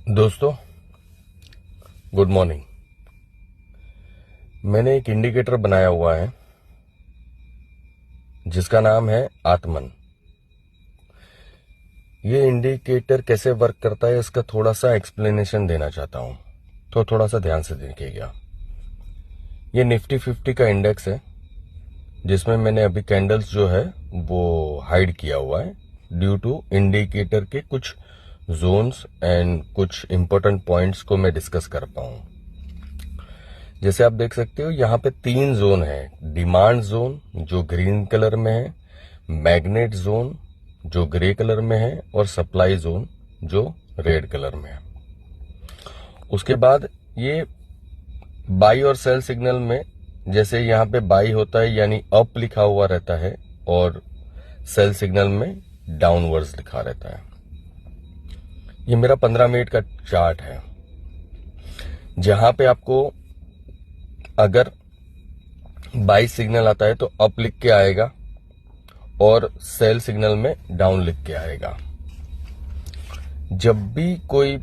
दोस्तों, good morning. मैंने एक इंडिकेटर बनाया हुआ है जिसका नाम है आत्मन। ये इंडिकेटर कैसे वर्क करता है इसका थोड़ा सा एक्सप्लेनेशन देना चाहता हूं, तो थोड़ा सा ध्यान से देखिएगा। ये निफ्टी 50 का इंडेक्स है जिसमें मैंने अभी कैंडल्स जो है वो हाइड किया हुआ है ड्यू टू इंडिकेटर के कुछ जोन्स एंड कुछ इंपॉर्टेंट पॉइंट्स को मैं डिस्कस कर पाऊं। जैसे आप देख सकते हो यहाँ पे 3 जोन है। डिमांड जोन जो ग्रीन कलर में है, मैग्नेट जोन जो ग्रे कलर में है और सप्लाई जोन जो रेड कलर में है। उसके बाद ये बाई और सेल सिग्नल में जैसे यहाँ पे बाई होता है यानी अप लिखा हुआ रहता है और सेल सिग्नल में डाउनवर्ड्स लिखा रहता है। ये मेरा 15 मिनट का चार्ट है जहां पे आपको अगर बाई सिग्नल आता है तो अप लिख के आएगा और सेल सिग्नल में डाउन लिख के आएगा। जब भी कोई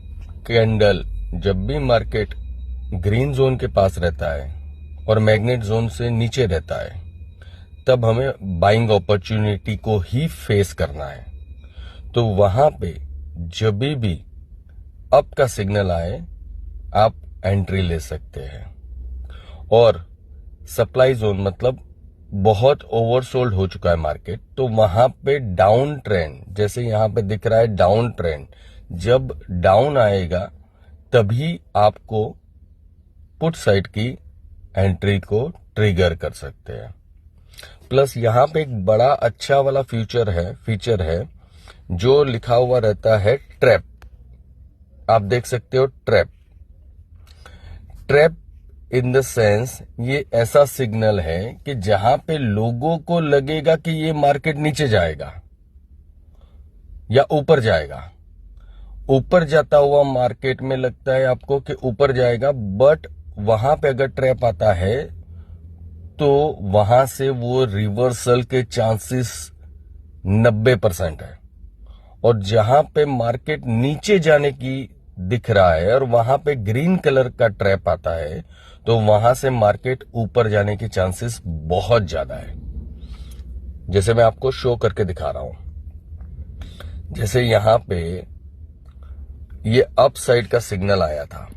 कैंडल, जब भी मार्केट ग्रीन जोन के पास रहता है और मैग्नेट जोन से नीचे रहता है, तब हमें बाइंग अपॉर्चुनिटी को ही फेस करना है। तो वहां पे जब भी अप का सिग्नल आए आप एंट्री ले सकते हैं। और सप्लाई जोन मतलब बहुत ओवरसोल्ड हो चुका है मार्केट, तो वहां पे डाउन ट्रेंड, जैसे यहां पे दिख रहा है डाउन ट्रेंड, जब डाउन आएगा तभी आपको पुट साइड की एंट्री को ट्रिगर कर सकते हैं। प्लस यहां पे एक बड़ा अच्छा वाला फीचर है जो लिखा हुआ रहता है ट्रैप। आप देख सकते हो ट्रैप इन द सेंस ये ऐसा सिग्नल है कि जहां पे लोगों को लगेगा कि ये मार्केट नीचे जाएगा या ऊपर जाएगा। ऊपर जाता हुआ मार्केट में लगता है आपको कि ऊपर जाएगा, बट वहां पे अगर ट्रैप आता है तो वहां से वो रिवर्सल के चांसेस 90% है। और जहां पे मार्केट नीचे जाने की दिख रहा है और वहां पे ग्रीन कलर का ट्रैप आता है तो वहां से मार्केट ऊपर जाने के चांसेस बहुत ज्यादा है। जैसे मैं आपको शो करके दिखा रहा हूं, जैसे यहां पे ये अप साइड का सिग्नल आया था।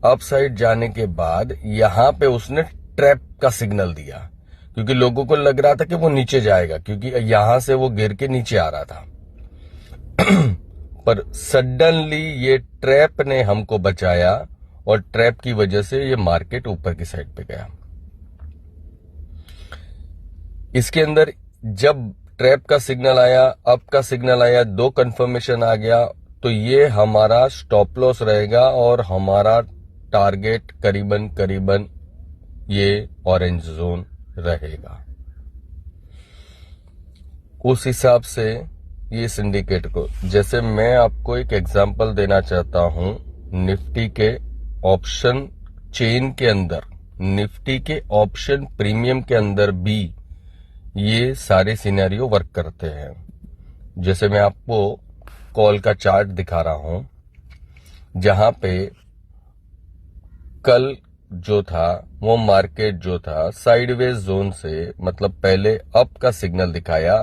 अप साइड जाने के बाद यहां पे उसने ट्रैप का सिग्नल दिया क्योंकि लोगों को लग रहा था कि वो नीचे जाएगा, क्योंकि यहां से वो गिर के नीचे आ रहा था। पर सडनली ये ट्रैप ने हमको बचाया और ट्रैप की वजह से ये मार्केट ऊपर की साइड पे गया। इसके अंदर जब ट्रैप का सिग्नल आया, अप का सिग्नल आया, 2 कंफर्मेशन आ गया, तो ये हमारा स्टॉप लॉस रहेगा और हमारा टारगेट करीबन ये ऑरेंज जोन रहेगा। उस हिसाब से ये सिंडिकेट को, जैसे मैं आपको एक एग्जांपल देना चाहता हूं, निफ्टी के ऑप्शन चेन के अंदर, निफ्टी के ऑप्शन प्रीमियम के अंदर भी ये सारे सिनेरियो वर्क करते हैं। जैसे मैं आपको कॉल का चार्ट दिखा रहा हूं जहां पे कल जो था वो मार्केट जो था साइडवेज जोन से, मतलब पहले अप का सिग्नल दिखाया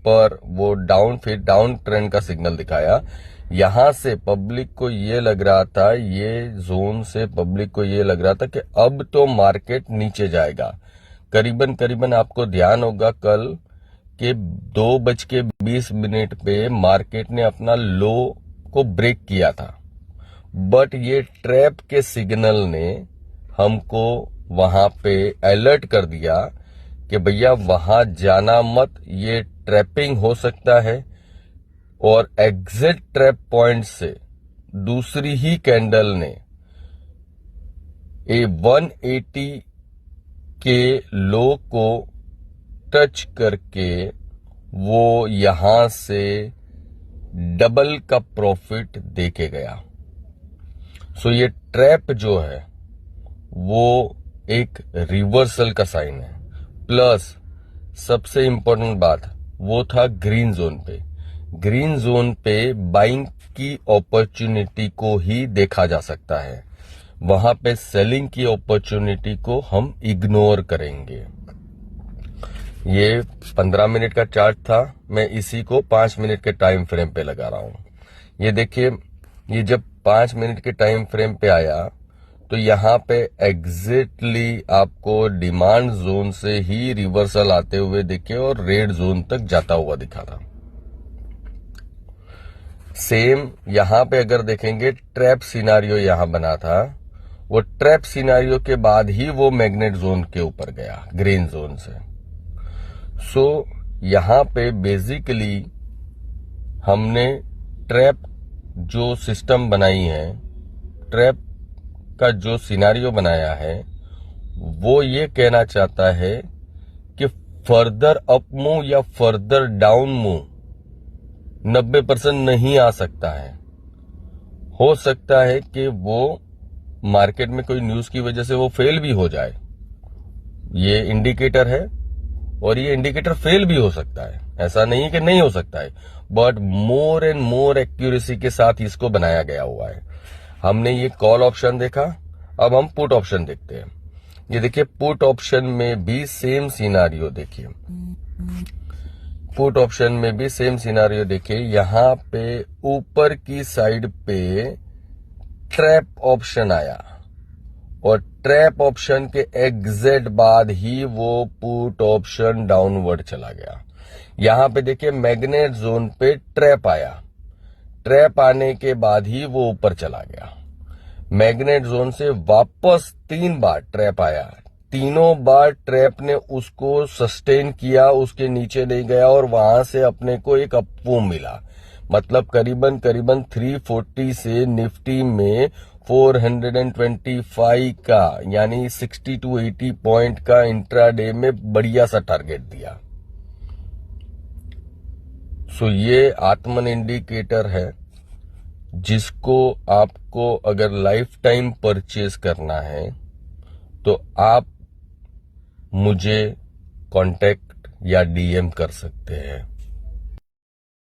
पर वो डाउन, फिर डाउन ट्रेंड का सिग्नल दिखाया। यहां से पब्लिक को ये लग रहा था, ये जोन से पब्लिक को ये लग रहा था कि अब तो मार्केट नीचे जाएगा। करीबन आपको ध्यान होगा कल के 2:20 पे मार्केट ने अपना लो को ब्रेक किया था, बट ये ट्रैप के सिग्नल ने हमको वहां पे अलर्ट कर दिया कि भैया वहां जाना मत, ये ट्रैपिंग हो सकता है। और एग्जिट ट्रैप पॉइंट से दूसरी ही कैंडल ने 180 के लो को टच करके वो यहां से डबल का प्रॉफिट देके गया। सो ये ट्रैप जो है वो एक रिवर्सल का साइन है। प्लस सबसे इंपॉर्टेंट बात वो था ग्रीन जोन पे बाइंग की अपॉर्चुनिटी को ही देखा जा सकता है, वहां पे सेलिंग की अपॉर्चुनिटी को हम इग्नोर करेंगे। ये 15 मिनट का चार्ट था, मैं इसी को 5 मिनट के टाइम फ्रेम पे लगा रहा हूं। ये देखिए, ये जब 5 मिनट के टाइम फ्रेम पे आया तो यहां पे एग्जैक्टली आपको डिमांड जोन से ही रिवर्सल आते हुए दिखे और रेड जोन तक जाता हुआ दिखा था। सेम यहां पे अगर देखेंगे, ट्रैप सिनारियो यहां बना था, वो ट्रैप सिनारियो के बाद ही वो मैग्नेट जोन के ऊपर गया, ग्रीन जोन से। सो यहां पे बेसिकली हमने ट्रैप जो सिस्टम बनाई है, ट्रैप का जो सिनारियो बनाया है, वो ये कहना चाहता है कि फर्दर अप मूव या फर्दर डाउन मूव 90% नहीं आ सकता है। हो सकता है कि वो मार्केट में कोई न्यूज की वजह से वो फेल भी हो जाए। ये इंडिकेटर है और ये इंडिकेटर फेल भी हो सकता है, ऐसा नहीं कि नहीं हो सकता है, but more and more accuracy के साथ इसको बनाया गया हुआ है। हमने ये कॉल ऑप्शन देखा, अब हम पुट ऑप्शन देखते हैं। ये देखिए, पुट ऑप्शन में भी सेम सिनारियो देखिए, पुट ऑप्शन में भी सेम सिनारियो देखिए। यहां पे ऊपर की साइड पे ट्रैप ऑप्शन आया और ट्रैप ऑप्शन के एग्जैक्ट बाद ही वो पुट ऑप्शन डाउनवर्ड चला गया। यहां पे देखिए, मैग्नेट जोन पे ट्रैप आया, ट्रैप आने के बाद ही वो ऊपर चला गया। मैग्नेट जोन से वापस 3 बार ट्रैप आया, तीनों बार ट्रैप ने उसको सस्टेन किया, उसके नीचे नहीं गया और वहां से अपने को एक अपमूव मिला। मतलब करीबन 340 से निफ्टी में 425 का यानी 60 to 80 पॉइंट का इंट्राडे में बढ़िया सा टारगेट दिया। सो ये आत्मन इंडिकेटर है, जिसको आपको अगर लाइफ टाइम परचेज करना है तो आप मुझे कांटेक्ट या डीएम कर सकते हैं।